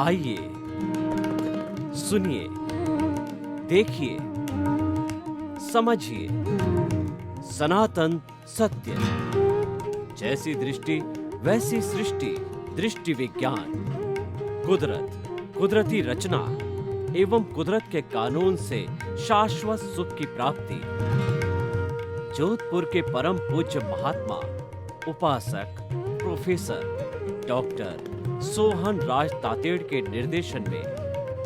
आइए, सुनिए, देखिए, समझिए सनातन सत्य। जैसी दृष्टि वैसी सृष्टि, दृष्टि विज्ञान। कुदरत, कुदरती रचना एवं कुदरत के कानून से शाश्वत सुख की प्राप्ति। जोधपुर के परम पूज्य महात्मा उपासक प्रोफेसर डॉक्टर सोहन राज तातेड़ के निर्देशन में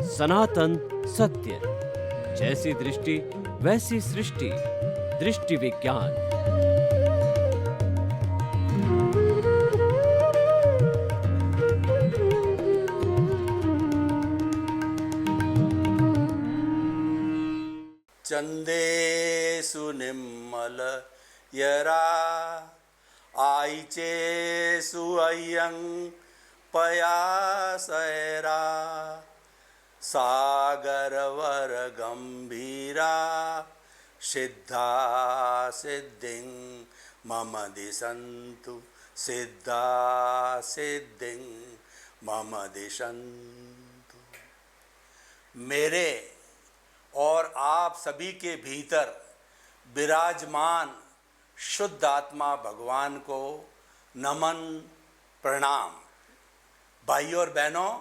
सनातन सत्य। जैसी दृष्टि वैसी सृष्टि, दृष्टि विज्ञान। चंदेषु निम्मल यरा आईचेषु अय्यं पयासैरा सागरवर गंभीरा सिद्धा सिद्धिं मम दिशन्तु सिद्धा सिद्धिं मम दिशन्तु। मेरे और आप सभी के भीतर विराजमान शुद्ध आत्मा भगवान को नमन प्रणाम। भाइयों और बहनों,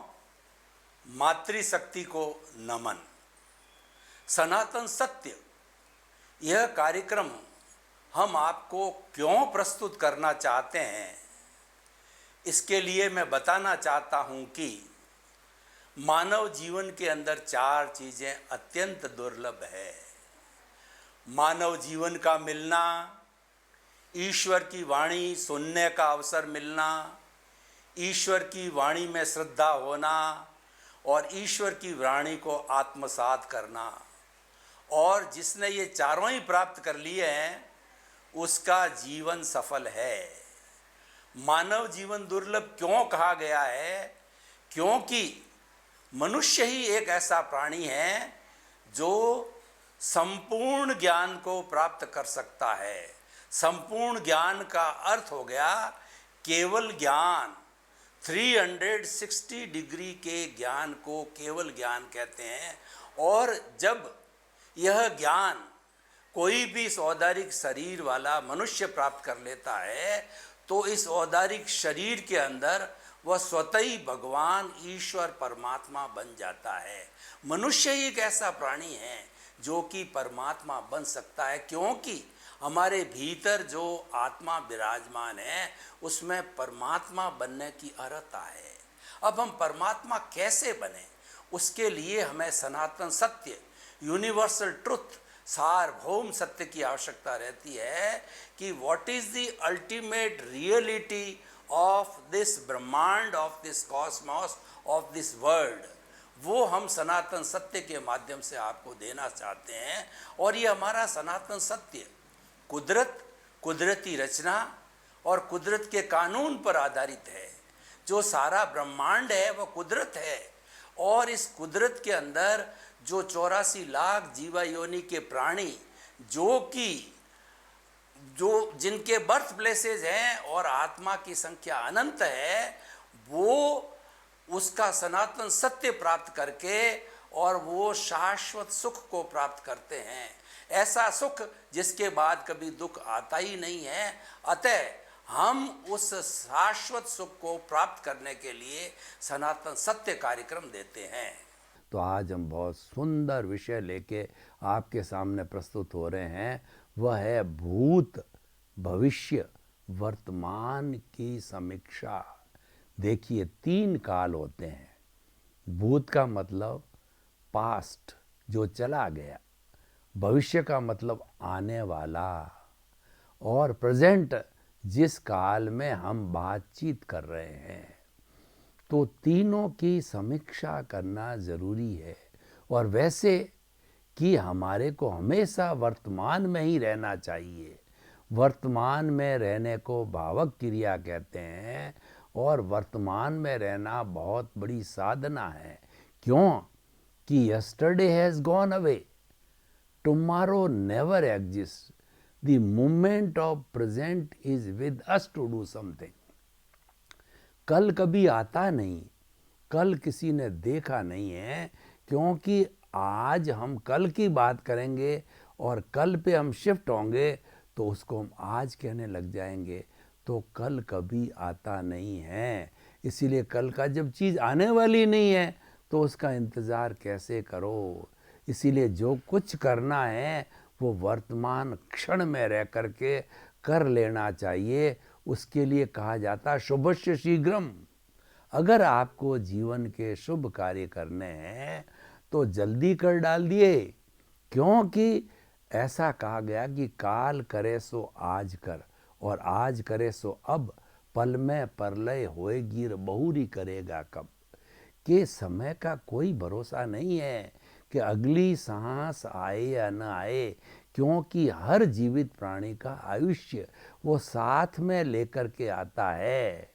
मातृशक्ति को नमन। सनातन सत्य यह कार्यक्रम हम आपको क्यों प्रस्तुत करना चाहते हैं, इसके लिए मैं बताना चाहता हूं कि मानव जीवन के अंदर चार चीजें अत्यंत दुर्लभ है। मानव जीवन का मिलना, ईश्वर की वाणी सुनने का अवसर मिलना, ईश्वर की वाणी में श्रद्धा होना और ईश्वर की वाणी को आत्मसात करना। और जिसने ये चारों ही प्राप्त कर लिए हैं उसका जीवन सफल है। मानव जीवन दुर्लभ क्यों कहा गया है? क्योंकि मनुष्य ही एक ऐसा प्राणी है जो संपूर्ण ज्ञान को प्राप्त कर सकता है। संपूर्ण ज्ञान का अर्थ हो गया केवल ज्ञान। 360 डिग्री के ज्ञान को केवल ज्ञान कहते हैं। और जब यह ज्ञान कोई भी इस औदारिक शरीर वाला मनुष्य प्राप्त कर लेता है तो इस औदारिक शरीर के अंदर वह स्वतः ही भगवान ईश्वर परमात्मा बन जाता है। मनुष्य ही एक ऐसा प्राणी है जो कि परमात्मा बन सकता है, क्योंकि हमारे भीतर जो आत्मा विराजमान है उसमें परमात्मा बनने की अर्हता है। अब हम परमात्मा कैसे बने, उसके लिए हमें सनातन सत्य, यूनिवर्सल ट्रुथ, सार्वभौम सत्य की आवश्यकता रहती है कि what is the ultimate reality of this ब्रह्मांड, of this cosmos, of this world. वो हम सनातन सत्य के माध्यम से आपको देना चाहते हैं। और ये हमारा सनातन सत्य कुदरत, कुदरती रचना और कुदरत के कानून पर आधारित है। जो सारा ब्रह्मांड है वह कुदरत है। और इस कुदरत के अंदर जो 84 लाख जीवा योनि के प्राणी जो जिनके बर्थ प्लेसेस हैं और आत्मा की संख्या अनंत है, वो उसका सनातन सत्य प्राप्त करके और वो शाश्वत सुख को प्राप्त करते हैं। ऐसा सुख जिसके बाद कभी दुख आता ही नहीं है। अतः हम उस शाश्वत सुख को प्राप्त करने के लिए सनातन सत्य कार्यक्रम देते हैं। तो आज हम बहुत सुंदर विषय लेके आपके सामने प्रस्तुत हो रहे हैं। वह है भूत, भविष्य, वर्तमान की समीक्षा। देखिए, 3 काल होते हैं। भूत का मतलब पास्ट, जो चला गया। भविष्य का मतलब आने वाला। और प्रेजेंट, जिस काल में हम बातचीत कर रहे हैं। तो तीनों की समीक्षा करना ज़रूरी है। और वैसे कि हमारे को हमेशा वर्तमान में ही रहना चाहिए। वर्तमान में रहने को भावक क्रिया कहते हैं। और वर्तमान में रहना बहुत बड़ी साधना है। क्यों कि yesterday has gone away, tomorrow never exist, the moment of present is with us to do something. कल कभी आता नहीं, कल किसी ने देखा नहीं है, क्योंकि आज हम कल की बात करेंगे और कल पे हम शिफ्ट होंगे तो उसको हम आज कहने लग जाएंगे, तो कल कभी आता नहीं है। इसीलिए कल का जब चीज़ आने वाली नहीं है तो उसका इंतज़ार कैसे करो। इसीलिए जो कुछ करना है वो वर्तमान क्षण में रह करके कर लेना चाहिए। उसके लिए कहा जाता है शुभस्य शीघ्रम। अगर आपको जीवन के शुभ कार्य करने हैं तो जल्दी कर डाल दिए, क्योंकि ऐसा कहा गया कि काल करे सो आज कर और आज करे सो अब, पल में परलय होएगी बहुरी करेगा कब। कि समय का कोई भरोसा नहीं है कि अगली सांस आए या न आए, क्योंकि हर जीवित प्राणी का आयुष्य वो साथ में लेकर के आता है।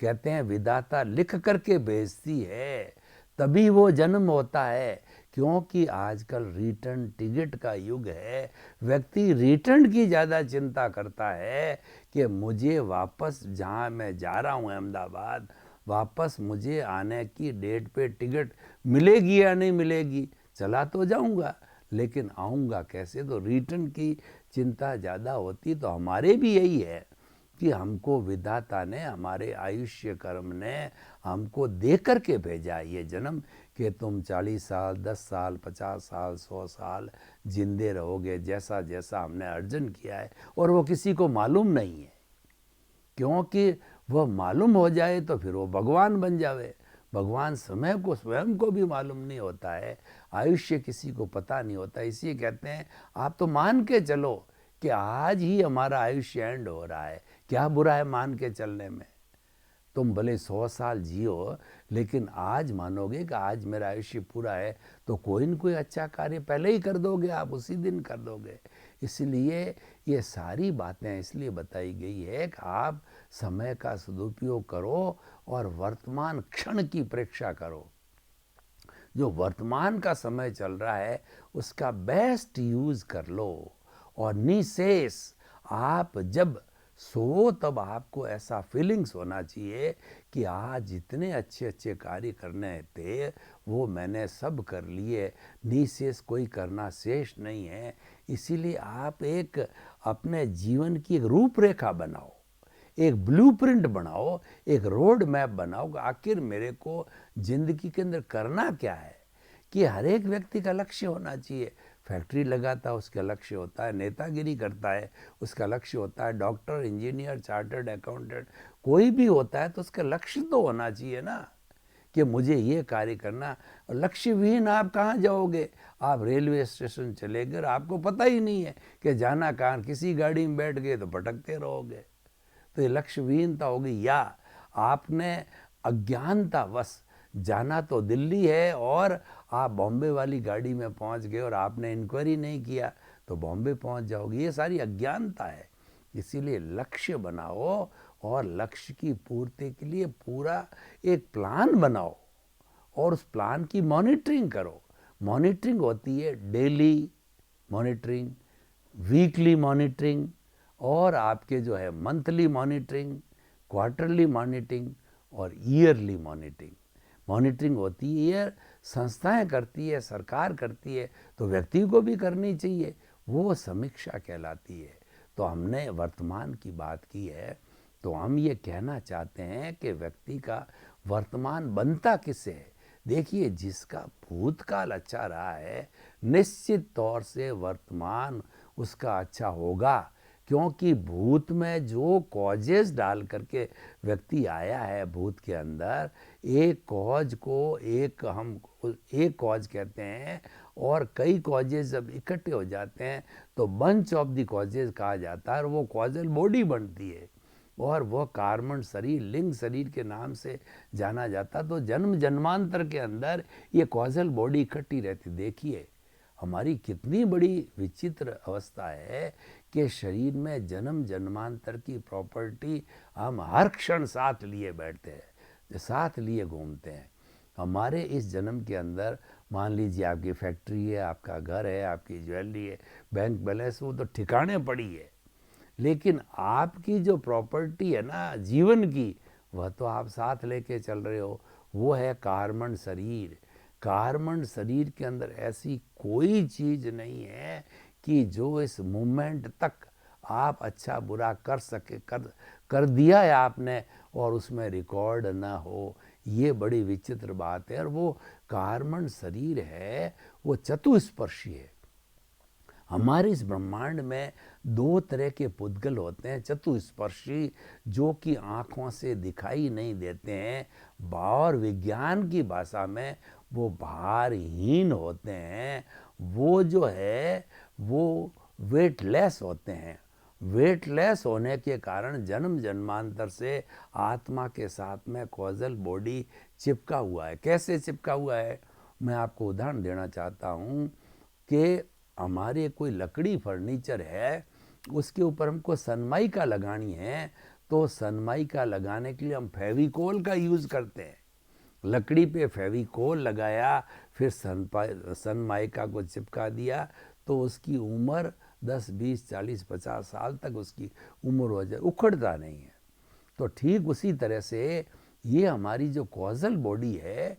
कहते हैं विधाता लिख करके भेजती है, तभी वो जन्म होता है। क्योंकि आजकल रिटर्न टिकट का युग है। व्यक्ति रिटर्न की ज़्यादा चिंता करता है कि मुझे वापस जहाँ मैं जा रहा हूँ अहमदाबाद, वापस मुझे आने की डेट पे टिकट मिलेगी या नहीं मिलेगी। चला तो जाऊँगा लेकिन आऊँगा कैसे, तो रिटर्न की चिंता ज़्यादा होती। तो हमारे भी यही है कि हमको विधाता ने, हमारे आयुष्य कर्म ने हमको दे कर के भेजा ये जन्म कि तुम 40 साल, 10 साल, 50 साल, 100 साल जिंदे रहोगे, जैसा जैसा हमने अर्जन किया है। और वो किसी को मालूम नहीं है, क्योंकि वह मालूम हो जाए तो फिर वो भगवान बन जावे। भगवान समय को स्वयं को भी मालूम नहीं होता है, आयुष्य किसी को पता नहीं होता। इसीलिए कहते हैं आप तो मान के चलो कि आज ही हमारा आयुष्य एंड हो रहा है। क्या बुरा है मान के चलने में। तुम भले 100 साल जियो, लेकिन आज मानोगे कि आज मेरा आयुष्य पूरा है तो कोई न कोई अच्छा कार्य पहले ही कर दोगे, आप उसी दिन कर दोगे। इसलिए ये सारी बातें इसलिए बताई गई है कि आप समय का सदुपयोग करो और वर्तमान क्षण की परीक्षा करो। जो वर्तमान का समय चल रहा है उसका बेस्ट यूज़ कर लो। और निशेष आप जब सो तब आपको ऐसा फीलिंग्स होना चाहिए कि आज जितने अच्छे अच्छे कार्य करने थे वो मैंने सब कर लिए, निशेष कोई करना शेष नहीं है। इसीलिए आप एक अपने जीवन की एक रूपरेखा बनाओ, एक ब्लूप्रिंट बनाओ, एक रोड मैप बनाओ कि आखिर मेरे को जिंदगी के अंदर करना क्या है। कि हर एक व्यक्ति का लक्ष्य होना चाहिए। फैक्ट्री लगाता है उसका लक्ष्य होता है, नेतागिरी करता है उसका लक्ष्य होता है, डॉक्टर, इंजीनियर, चार्टर्ड अकाउंटेंट कोई भी होता है तो उसका लक्ष्य तो होना चाहिए ना कि मुझे ये कार्य करना। लक्ष्य विहीन आप कहाँ जाओगे। आप रेलवे स्टेशन चले गए, आपको पता ही नहीं है कि जाना कहाँ, किसी गाड़ी में बैठ गए तो भटकते रहोगे। तो ये लक्ष्य विहीनता होगी। या आपने अज्ञानतावश जाना तो दिल्ली है और आप बॉम्बे वाली गाड़ी में पहुंच गए और आपने इंक्वायरी नहीं किया तो बॉम्बे पहुंच जाओगे। ये सारी अज्ञानता है। इसीलिए लक्ष्य बनाओ और लक्ष्य की पूर्ति के लिए पूरा एक प्लान बनाओ और उस प्लान की मॉनिटरिंग करो। मॉनिटरिंग होती है डेली मॉनिटरिंग, वीकली मॉनिटरिंग और आपके जो है मंथली मॉनिटरिंग, क्वार्टरली मॉनिटरिंग और ईयरली मॉनिटरिंग। मॉनिटरिंग होती है, ये संस्थाएं करती है, सरकार करती है, तो व्यक्ति को भी करनी चाहिए, वो समीक्षा कहलाती है। तो हमने वर्तमान की बात की है, तो हम ये कहना चाहते हैं कि व्यक्ति का वर्तमान बनता किससे है। देखिए, जिसका भूतकाल अच्छा रहा है निश्चित तौर से वर्तमान उसका अच्छा होगा, क्योंकि भूत में जो कॉजेज डाल करके व्यक्ति आया है भूत के अंदर, एक कॉज को एक कॉज कहते हैं और कई कॉजेज जब इकट्ठे हो जाते हैं तो बंच ऑफ द कॉजेज कहा जाता है और वो कॉजल बॉडी बनती है और वह कार्बन शरीर, लिंग शरीर के नाम से जाना जाता। तो जन्म जन्मांतर के अंदर ये कॉजल बॉडी इकट्ठी रहती। देखिए हमारी कितनी बड़ी विचित्र अवस्था है कि शरीर में जन्म जन्मांतर की प्रॉपर्टी हम हर क्षण साथ लिए बैठते हैं, साथ लिए घूमते हैं। हमारे इस जन्म के अंदर मान लीजिए आपकी फैक्ट्री है, आपका घर है, आपकी ज्वेलरी है, बैंक बैलेंस, वो तो ठिकाने पड़ी है, लेकिन आपकी जो प्रॉपर्टी है ना जीवन की, वह तो आप साथ लेके चल रहे हो। वो है कार्बन शरीर। कार्बन शरीर के अंदर ऐसी कोई चीज़ नहीं है कि जो इस मोमेंट तक आप अच्छा बुरा कर सके, कर दिया है आपने और उसमें रिकॉर्ड ना हो। ये बड़ी विचित्र बात है। और वो कार्बन शरीर है वो चतुस्पर्शी है। हमारे इस ब्रह्मांड में दो तरह के पुद्गल होते हैं, चतुस्पर्शी जो कि आँखों से दिखाई नहीं देते हैं, और विज्ञान की भाषा में वो भारहीन होते हैं। वो जो है वो वेटलेस होते हैं। वेटलेस होने के कारण जन्म जन्मांतर से आत्मा के साथ में कॉजल बॉडी चिपका हुआ है। कैसे चिपका हुआ है? मैं आपको उदाहरण देना चाहता हूँ कि हमारे कोई लकड़ी फर्नीचर है, उसके ऊपर हमको सनमाइका लगानी है, तो सनमाइका लगाने के लिए हम फेविकोल का यूज़ करते हैं। लकड़ी पे फेविकोल लगाया, फिर सनमाइका को चिपका दिया, तो उसकी उम्र 10, 20, 40, 50 साल तक उसकी उम्र हो जाए, उखड़ता नहीं है। तो ठीक उसी तरह से ये हमारी जो कॉजल बॉडी है,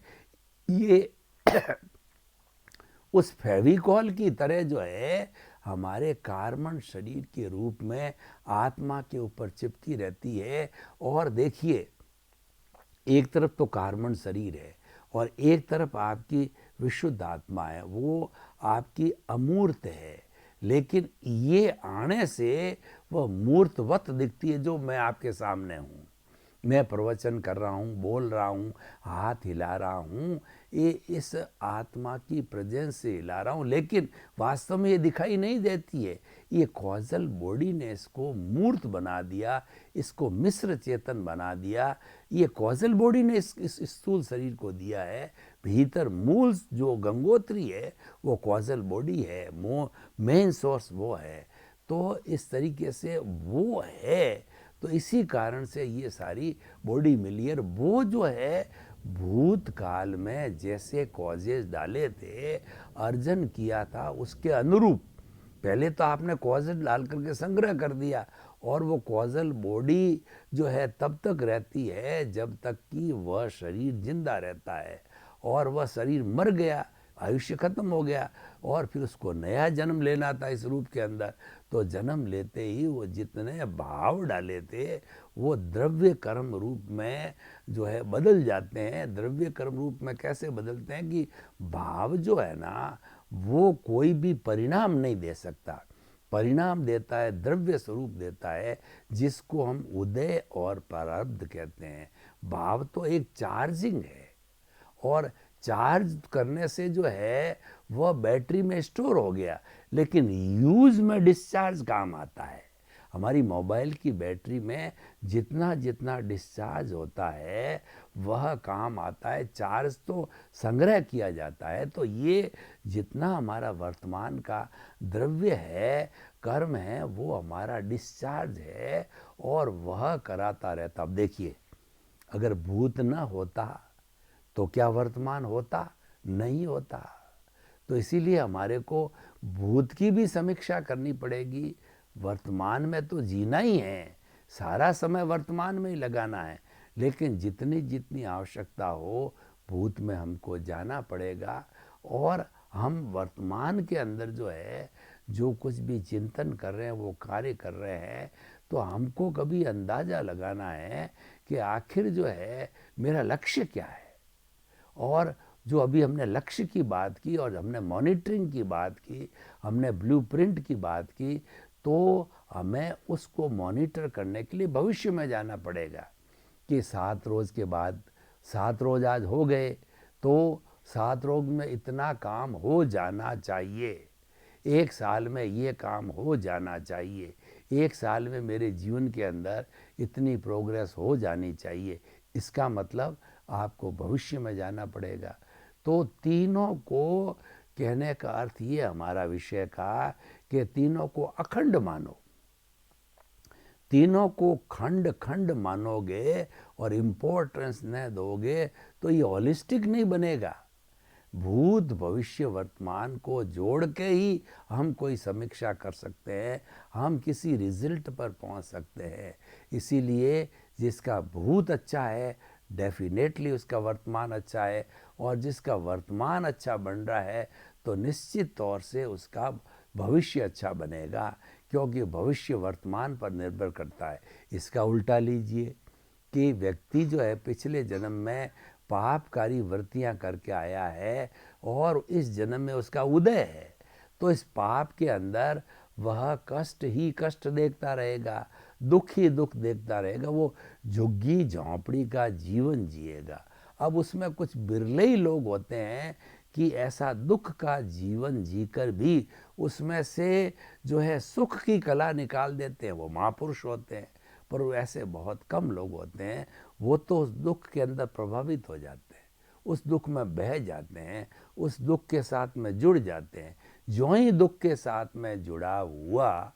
ये उस फेविकॉल की तरह जो है हमारे कार्बन शरीर के रूप में आत्मा के ऊपर चिपकी रहती है। और देखिए, एक तरफ तो कार्बन शरीर है और एक तरफ आपकी विशुद्ध आत्मा है, वो आपकी अमूर्त है। लेकिन ये आने से वह मूर्तवत दिखती है। जो मैं आपके सामने हूँ, मैं प्रवचन कर रहा हूँ, बोल रहा हूँ, हाथ हिला रहा हूँ, ये इस आत्मा की प्रेजेंस से हिला रहा हूँ, लेकिन वास्तव में ये दिखाई नहीं देती है। ये कॉजल बॉडी ने इसको मूर्त बना दिया, इसको मिश्र चेतन बना दिया। ये कॉजल बॉडी ने इस स्थूल शरीर को दिया है। भीतर मूल जो गंगोत्री है वो कॉजल बॉडी है, मेन सोर्स वो है। तो इस तरीके से वो है। तो इसी कारण से ये सारी बॉडी मिली है। वो जो है भूतकाल में जैसे कॉजेज डाले थे, अर्जन किया था, उसके अनुरूप पहले तो आपने कॉजेज डाल करके संग्रह कर दिया, और वो कॉजल बॉडी जो है तब तक रहती है जब तक कि वह शरीर जिंदा रहता है। और वह शरीर मर गया, आयुष्य खत्म हो गया, और फिर उसको नया जन्म लेना था इस रूप के अंदर। तो जन्म लेते ही वो जितने भाव डाले थे वो द्रव्य कर्म रूप में जो है बदल जाते हैं। द्रव्य कर्म रूप में कैसे बदलते हैं कि भाव जो है ना वो कोई भी परिणाम नहीं दे सकता। परिणाम देता है, द्रव्य स्वरूप देता है, जिसको हम उदय और प्रारब्ध कहते हैं। भाव तो एक चार्जिंग है, और चार्ज करने से जो है वह बैटरी में स्टोर हो गया, लेकिन यूज में डिस्चार्ज काम आता है। हमारी मोबाइल की बैटरी में जितना जितना डिस्चार्ज होता है वह काम आता है, चार्ज तो संग्रह किया जाता है। तो ये जितना हमारा वर्तमान का द्रव्य है, कर्म है, वो हमारा डिस्चार्ज है और वह कराता रहता। अब देखिए, अगर भूत न होता तो क्या वर्तमान होता? नहीं होता। तो इसीलिए हमारे को भूत की भी समीक्षा करनी पड़ेगी। वर्तमान में तो जीना ही है, सारा समय वर्तमान में ही लगाना है, लेकिन जितनी जितनी आवश्यकता हो भूत में हमको जाना पड़ेगा। और हम वर्तमान के अंदर जो है जो कुछ भी चिंतन कर रहे हैं, वो कार्य कर रहे हैं, तो हमको कभी अंदाज़ा लगाना है कि आखिर जो है मेरा लक्ष्य क्या है। और जो अभी हमने लक्ष्य की बात की और हमने मॉनिटरिंग की बात की, हमने ब्लूप्रिंट की बात की, तो हमें उसको मॉनिटर करने के लिए भविष्य में जाना पड़ेगा कि 7 रोज़ के बाद, 7 रोज़ आज हो गए तो 7 रोज़ में इतना काम हो जाना चाहिए, 1 साल में ये काम हो जाना चाहिए, 1 साल में मेरे जीवन के अंदर इतनी प्रोग्रेस हो जानी चाहिए। इसका मतलब आपको भविष्य में जाना पड़ेगा। तो तीनों को कहने का अर्थ ये हमारा विषय का कि तीनों को अखंड मानो। तीनों को खंड खंड मानोगे और इम्पोर्टेंस न दोगे तो ये होलिस्टिक नहीं बनेगा। भूत भविष्य वर्तमान को जोड़ के ही हम कोई समीक्षा कर सकते हैं, हम किसी रिजल्ट पर पहुंच सकते हैं। इसीलिए जिसका भूत अच्छा है, डेफिनेटली उसका वर्तमान अच्छा है, और जिसका वर्तमान अच्छा बन रहा है तो निश्चित तौर से उसका भविष्य अच्छा बनेगा, क्योंकि भविष्य वर्तमान पर निर्भर करता है। इसका उल्टा लीजिए कि व्यक्ति जो है पिछले जन्म में पापकारी वृत्तियां करके आया है और इस जन्म में उसका उदय है, तो इस पाप के अंदर वह कष्ट ही कष्ट देखता रहेगा, दुख ही दुख देखता रहेगा, वो झुग्गी झोंपड़ी का जीवन जिएगा। अब उसमें कुछ बिरले ही लोग होते हैं कि ऐसा दुख का जीवन जीकर भी उसमें से जो है सुख की कला निकाल देते हैं, वो महापुरुष होते हैं। पर वो ऐसे बहुत कम लोग होते हैं, वो तो उस दुख के अंदर प्रभावित हो जाते हैं, उस दुख में बह जाते हैं, उस दुख के साथ में जुड़ जाते हैं। जो ही दुख के साथ में जुड़ा हुआ,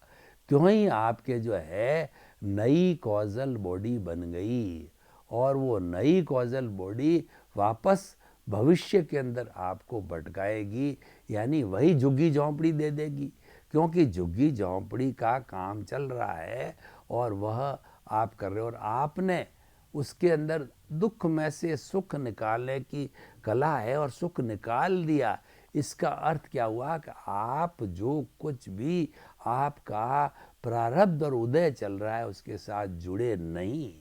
त्यों ही आपके जो है नई कॉजल बॉडी बन गई, और वो नई कॉजल बॉडी वापस भविष्य के अंदर आपको भटकाएगी, यानी वही झुग्गी झोंपड़ी दे देगी, क्योंकि झुग्गी झोंपड़ी का काम चल रहा है और वह आप कर रहे हो, और आपने उसके अंदर दुख में से सुख निकालने की कला है और सुख निकाल दिया। इसका अर्थ क्या हुआ कि आप जो कुछ भी आपका प्रारब्ध और उदय चल रहा है उसके साथ जुड़े नहीं,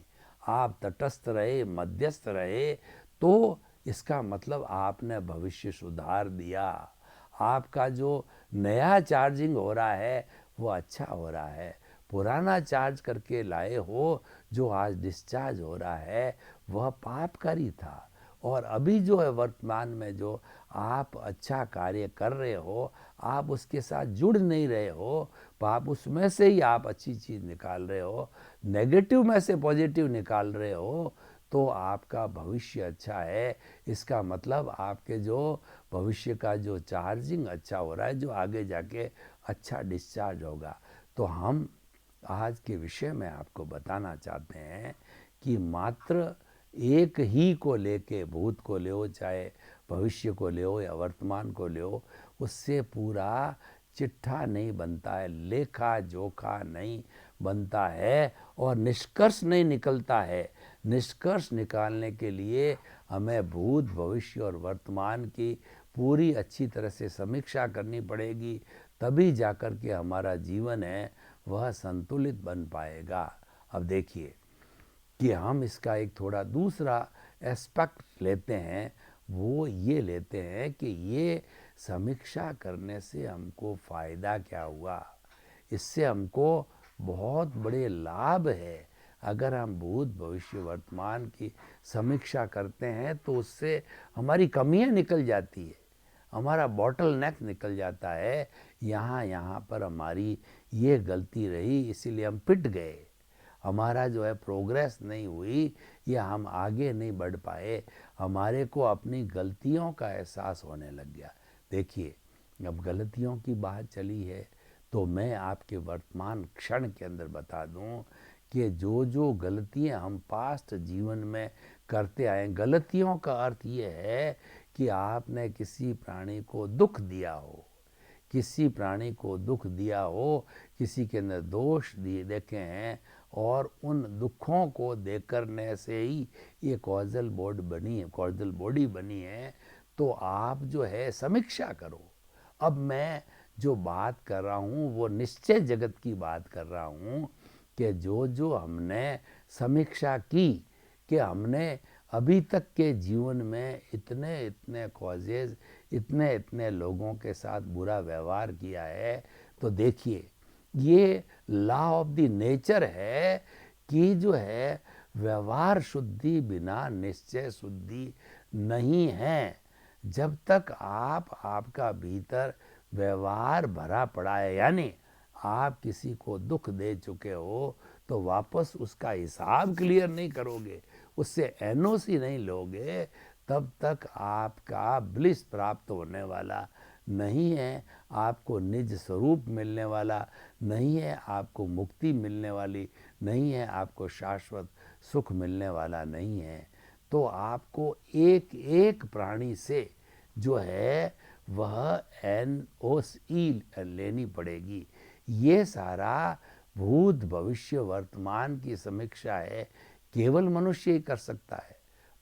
आप तटस्थ रहे, मध्यस्थ रहे, तो इसका मतलब आपने भविष्य सुधार दिया। आपका जो नया चार्जिंग हो रहा है वो अच्छा हो रहा है। पुराना चार्ज करके लाए हो जो आज डिस्चार्ज हो रहा है वह पापकारी था, और अभी जो है वर्तमान में जो आप अच्छा कार्य कर रहे हो, आप उसके साथ जुड़ नहीं रहे हो, पाप उसमें से ही आप अच्छी चीज़ निकाल रहे हो, नेगेटिव में से पॉजिटिव निकाल रहे हो, तो आपका भविष्य अच्छा है। इसका मतलब आपके जो भविष्य का जो चार्जिंग अच्छा हो रहा है, जो आगे जाके अच्छा डिस्चार्ज होगा। तो हम आज के विषय में आपको बताना चाहते हैं कि मात्र एक ही को लेके, भूत को ले हो, चाहे भविष्य को ले हो या वर्तमान को ले हो, उससे पूरा चिट्ठा नहीं बनता है, लेखा जोखा नहीं बनता है, और निष्कर्ष नहीं निकलता है। निष्कर्ष निकालने के लिए हमें भूत, भविष्य और वर्तमान की पूरी अच्छी तरह से समीक्षा करनी पड़ेगी, तभी जाकर के हमारा जीवन है वह संतुलित बन पाएगा। अब देखिए कि हम इसका एक थोड़ा दूसरा एस्पेक्ट लेते हैं, वो ये लेते हैं कि ये समीक्षा करने से हमको फ़ायदा क्या हुआ। इससे हमको बहुत बड़े लाभ है। अगर हम भूत, भविष्य, वर्तमान की समीक्षा करते हैं तो उससे हमारी कमियां निकल जाती है, हमारा बॉटल नेक निकल जाता है। यहाँ पर हमारी ये गलती रही, इसीलिए हम पिट गए, हमारा जो है प्रोग्रेस नहीं हुई, या हम आगे नहीं बढ़ पाए, हमारे को अपनी गलतियों का एहसास होने लग गया। देखिए, अब गलतियों की बात चली है तो मैं आपके वर्तमान क्षण के अंदर बता दूं कि जो जो गलतियां हम पास्ट जीवन में करते आए, गलतियों का अर्थ ये है कि आपने किसी प्राणी को दुख दिया हो, किसी प्राणी को दुख दिया हो, किसी के अंदर दोष दिए देखे हैं, और उन दुखों को देख करने से ही ये कॉजल बॉडी बनी है। तो आप जो है समीक्षा करो। अब मैं जो बात कर रहा हूँ वो निश्चय जगत की बात कर रहा हूँ कि जो जो हमने समीक्षा की कि हमने अभी तक के जीवन में इतने इतने कॉजेज, इतने इतने लोगों के साथ बुरा व्यवहार किया है, तो देखिए ये लॉ ऑफ द नेचर है कि जो है व्यवहार शुद्धि बिना निश्चय शुद्धि नहीं है। जब तक आपका भीतर व्यवहार भरा पड़ा है, यानी आप किसी को दुख दे चुके हो, तो वापस उसका हिसाब क्लियर नहीं करोगे, उससे एनओसी नहीं लोगे, तब तक आपका ब्लिस प्राप्त होने वाला नहीं है, आपको निज स्वरूप मिलने वाला नहीं है, आपको मुक्ति मिलने वाली नहीं है, आपको शाश्वत सुख मिलने वाला नहीं है। तो आपको एक एक प्राणी से जो है वह एनओसी लेनी पड़ेगी। ये सारा भूत, भविष्य, वर्तमान की समीक्षा है केवल मनुष्य ही कर सकता है।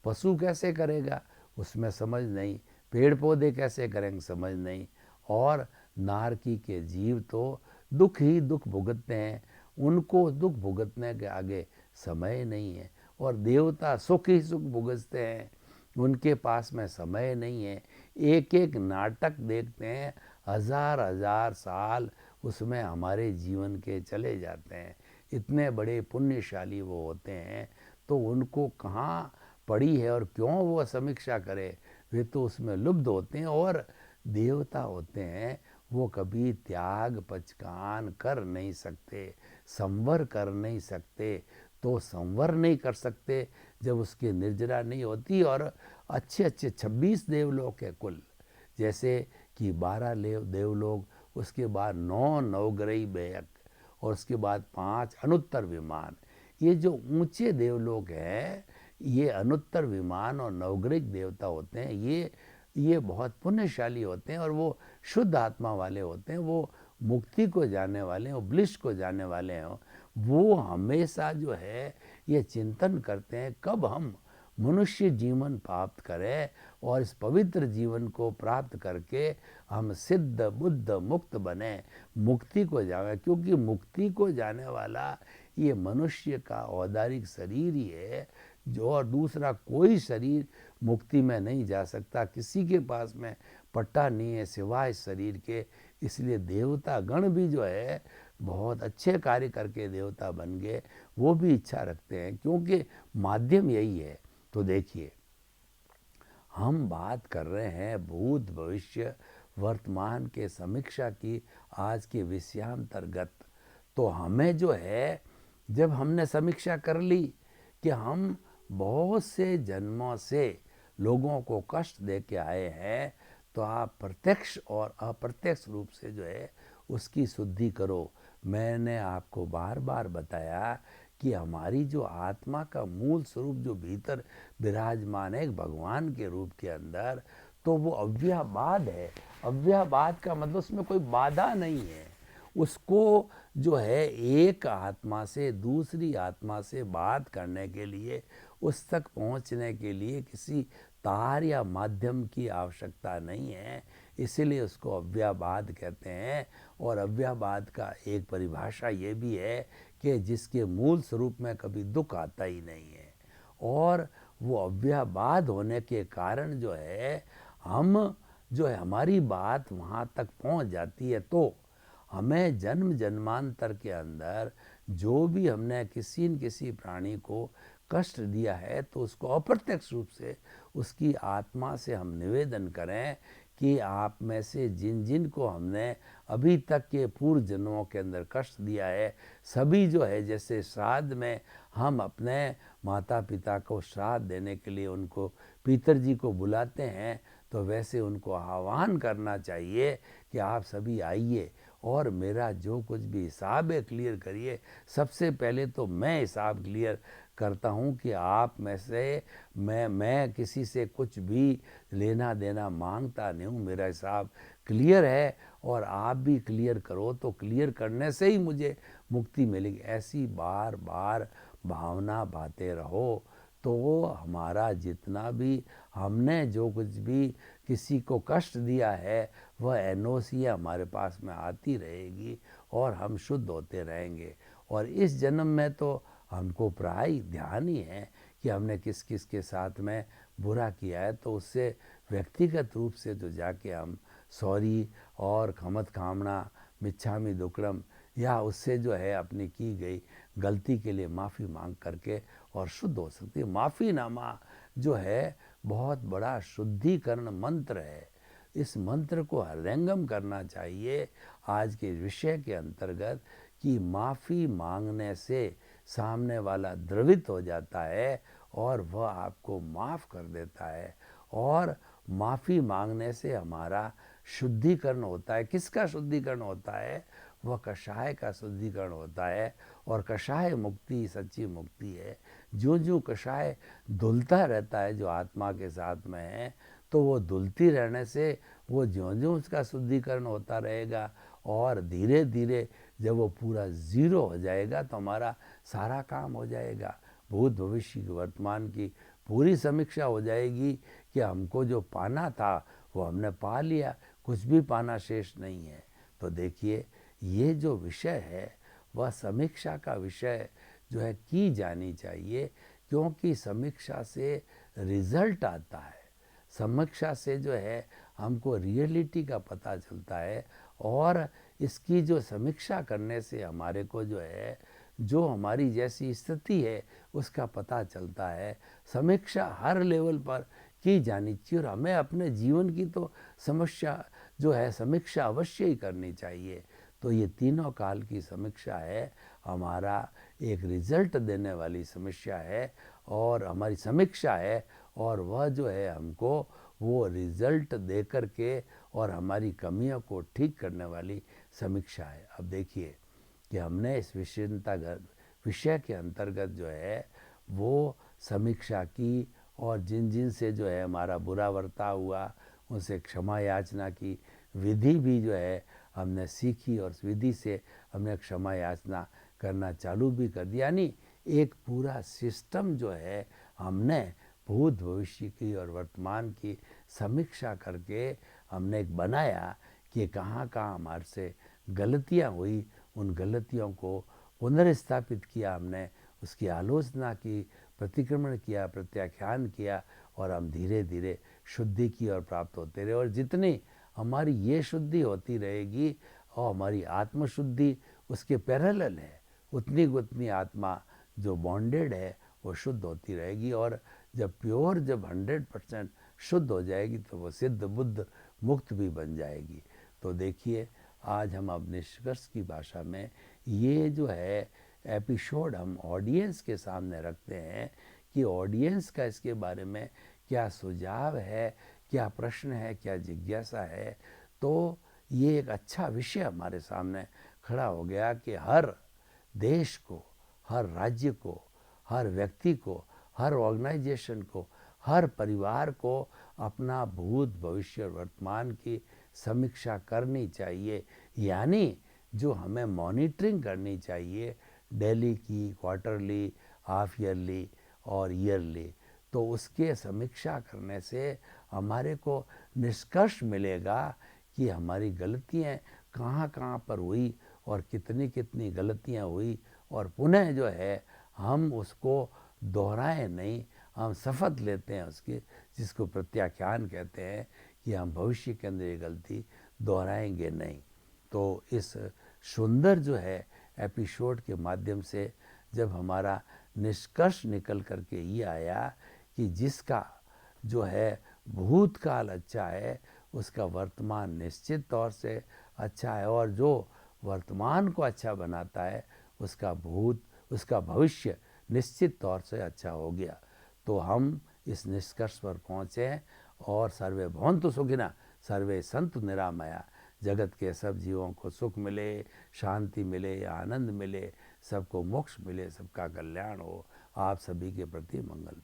पशु कैसे करेगा, उसमें समझ नहीं। पेड़ पौधे कैसे करेंगे, समझ नहीं। और नारकी के जीव तो दुख ही दुख भुगतते हैं, उनको दुख भुगतने के आगे समय नहीं है। और देवता सुख ही सुख भुगतते हैं, उनके पास में समय नहीं है। एक एक नाटक देखते हैं, हजार हजार साल उसमें हमारे जीवन के चले जाते हैं। इतने बड़े पुण्यशाली वो होते हैं, तो उनको कहाँ पड़ी है और क्यों वो समीक्षा करे, वे तो उसमें लुब्ध होते हैं। और देवता होते हैं, वो कभी त्याग पचकान कर नहीं सकते, संवर कर नहीं सकते। तो संवर नहीं कर सकते जब उसकी निर्जरा नहीं होती। और अच्छे अच्छे 26 देवलोक है कुल, जैसे कि 12 देवलोक, उसके बाद 9 नवग्रही बेयक, और उसके बाद 5 अनुत्तर विमान। ये जो ऊंचे देवलोक हैं, ये अनुत्तर विमान और नवग्रह देवता होते हैं, ये बहुत पुण्यशाली होते हैं और वो शुद्ध आत्मा वाले होते हैं, वो मुक्ति को जाने वाले हैं, वो ब्लिस को जाने वाले हैं। वो हमेशा जो है ये चिंतन करते हैं कब हम मनुष्य जीवन प्राप्त करें और इस पवित्र जीवन को प्राप्त करके हम सिद्ध बुद्ध मुक्त बने, मुक्ति को जाए। क्योंकि मुक्ति को जाने वाला ये मनुष्य का औदारिक शरीर ही है, जो और दूसरा कोई शरीर मुक्ति में नहीं जा सकता। किसी के पास में पट्टा नहीं है सिवाय शरीर के। इसलिए देवता गण भी जो है बहुत अच्छे कार्य करके देवता बन गए, वो भी इच्छा रखते हैं, क्योंकि माध्यम यही है। तो देखिए, हम बात कर रहे हैं भूत भविष्य वर्तमान के समीक्षा की आज के विषयांतर्गत। तो हमें जो है, जब हमने समीक्षा कर ली कि हम बहुत से जन्मों से लोगों को कष्ट दे के आए हैं, तो आप प्रत्यक्ष और अप्रत्यक्ष रूप से जो है उसकी शुद्धि करो। मैंने आपको बार बार बताया कि हमारी जो आत्मा का मूल स्वरूप जो भीतर विराजमान है भगवान के रूप के अंदर, तो वो अव्याबाद है। अव्याबाद का मतलब उसमें कोई बाधा नहीं है। उसको जो है एक आत्मा से दूसरी आत्मा से बात करने के लिए, उस तक पहुंचने के लिए किसी तार या माध्यम की आवश्यकता नहीं है। इसीलिए उसको अव्याबाद कहते हैं। और अव्याबाद का एक परिभाषा ये भी है कि जिसके मूल स्वरूप में कभी दुख आता ही नहीं है। और वो अव्याबाद होने के कारण जो है हम जो है हमारी बात वहाँ तक पहुँच जाती है। तो हमें जन्म जन्मांतर के अंदर जो भी हमने किसी न किसी प्राणी को कष्ट दिया है, तो उसको अप्रत्यक्ष रूप से उसकी आत्मा से हम निवेदन करें कि आप में से जिन जिन को हमने अभी तक के पूर्व जन्मों के अंदर कष्ट दिया है, सभी जो है, जैसे श्राद्ध में हम अपने माता पिता को श्राद्ध देने के लिए उनको पितर जी को बुलाते हैं, तो वैसे उनको आह्वान करना चाहिए कि आप सभी आइए और मेरा जो कुछ भी हिसाब है क्लियर करिए। सबसे पहले तो मैं हिसाब क्लियर करता हूँ कि आप में से मैं किसी से कुछ भी लेना देना मांगता नहीं हूँ। मेरा हिसाब क्लियर है और आप भी क्लियर करो, तो क्लियर करने से ही मुझे मुक्ति मिलेगी। ऐसी बार बार भावना बाते रहो, तो हमारा जितना भी हमने जो कुछ भी किसी को कष्ट दिया है, वह एनओसी हमारे पास में आती रहेगी और हम शुद्ध होते रहेंगे। और इस जन्म में तो हमको प्राय ध्यान ही है कि हमने किस किस के साथ में बुरा किया है, तो उससे व्यक्तिगत रूप से तो जाके हम सॉरी और खमत खामना मिच्छामी दुक्कड़म, या उससे जो है अपनी की गई गलती के लिए माफ़ी मांग करके और शुद्ध हो सकती है। माफ़ीनामा जो है बहुत बड़ा शुद्धिकरण मंत्र है। इस मंत्र को हृदयंगम करना चाहिए आज के विषय के अंतर्गत, कि माफ़ी मांगने से सामने वाला द्रवित हो जाता है और वह आपको माफ़ कर देता है। और माफ़ी मांगने से हमारा शुद्धिकरण होता है। किसका शुद्धिकरण होता है? वह कषाय का शुद्धिकरण होता है। और कषाय मुक्ति सच्ची मुक्ति है। जो जो कषाय धुलता रहता है जो आत्मा के साथ में है, तो वो धुलती रहने से वो ज्यों ज्यों उसका शुद्धिकरण होता रहेगा, और धीरे धीरे जब वो पूरा ज़ीरो हो जाएगा तो हमारा सारा काम हो जाएगा। भूत भविष्य की वर्तमान की पूरी समीक्षा हो जाएगी कि हमको जो पाना था वो हमने पा लिया, कुछ भी पाना शेष नहीं है। तो देखिए, ये जो विषय है वह समीक्षा का विषय जो है की जानी चाहिए, क्योंकि समीक्षा से रिजल्ट आता है। समीक्षा से जो है हमको रियलिटी का पता चलता है, और इसकी जो समीक्षा करने से हमारे को जो है, जो हमारी जैसी स्थिति है उसका पता चलता है। समीक्षा हर लेवल पर की जानी चाहिए, और हमें अपने जीवन की तो समस्या जो है समीक्षा अवश्य ही करनी चाहिए। तो ये तीनों काल की समीक्षा है, हमारा एक रिजल्ट देने वाली समीक्षा है और हमारी समीक्षा है, और वह जो है हमको वो रिजल्ट दे कर के और हमारी कमियों को ठीक करने वाली समीक्षा है। अब देखिए कि हमने इस विषय के अंतर्गत जो है वो समीक्षा की, और जिन जिन से जो है हमारा बुरा बर्ताव हुआ उनसे क्षमा याचना की, विधि भी जो है हमने सीखी और उस विधि से हमने क्षमा याचना करना चालू भी कर दिया। यानी एक पूरा सिस्टम जो है हमने भूत भविष्य की और वर्तमान की समीक्षा करके हमने एक बनाया कि कहाँ कहाँ हमारे से गलतियाँ हुई, उन गलतियों को पुनर्स्थापित किया हमने, उसकी आलोचना की, प्रतिक्रमण किया, प्रत्याख्यान किया, और हम धीरे धीरे शुद्धि की ओर प्राप्त होते रहे। और जितनी हमारी ये शुद्धि होती रहेगी और हमारी आत्मशुद्धि उसके पैरेलल है, उतनी उतनी आत्मा जो बॉन्डेड है वो शुद्ध होती रहेगी। और जब प्योर, जब 100% शुद्ध हो जाएगी तो वो सिद्ध बुद्ध मुक्त भी बन जाएगी। तो देखिए, आज हम अब निष्कर्ष की भाषा में ये जो है एपिसोड हम ऑडियंस के सामने रखते हैं कि ऑडियंस का इसके बारे में क्या सुझाव है, क्या प्रश्न है, क्या जिज्ञासा है। तो ये एक अच्छा विषय हमारे सामने खड़ा हो गया कि हर देश को, हर राज्य को, हर व्यक्ति को, हर ऑर्गेनाइजेशन को, हर परिवार को अपना भूत भविष्य और वर्तमान की समीक्षा करनी चाहिए। यानी जो हमें मॉनिटरिंग करनी चाहिए डेली की, क्वार्टरली, हाफ ईयरली और ईयरली, तो उसके समीक्षा करने से हमारे को निष्कर्ष मिलेगा कि हमारी गलतियाँ कहाँ कहाँ पर हुई और कितनी कितनी गलतियाँ हुई, और पुनः जो है हम उसको दोहराएं नहीं, हम शपथ लेते हैं उसकी, जिसको प्रत्याख्यान कहते हैं कि हम भविष्य के अंदर ये गलती दोहराएंगे नहीं। तो इस सुंदर जो है एपिसोड के माध्यम से जब हमारा निष्कर्ष निकल करके ये आया कि जिसका जो है भूतकाल अच्छा है उसका वर्तमान निश्चित तौर से अच्छा है, और जो वर्तमान को अच्छा बनाता है उसका भविष्य निश्चित तौर से अच्छा हो गया। तो हम इस निष्कर्ष पर पहुँचे हैं, और सर्वे भवन्तु सुखिनः, सर्वे सन्तु निरामया, जगत के सब जीवों को सुख मिले, शांति मिले, आनंद मिले, सबको मोक्ष मिले, सबका कल्याण हो। आप सभी के प्रति मंगल।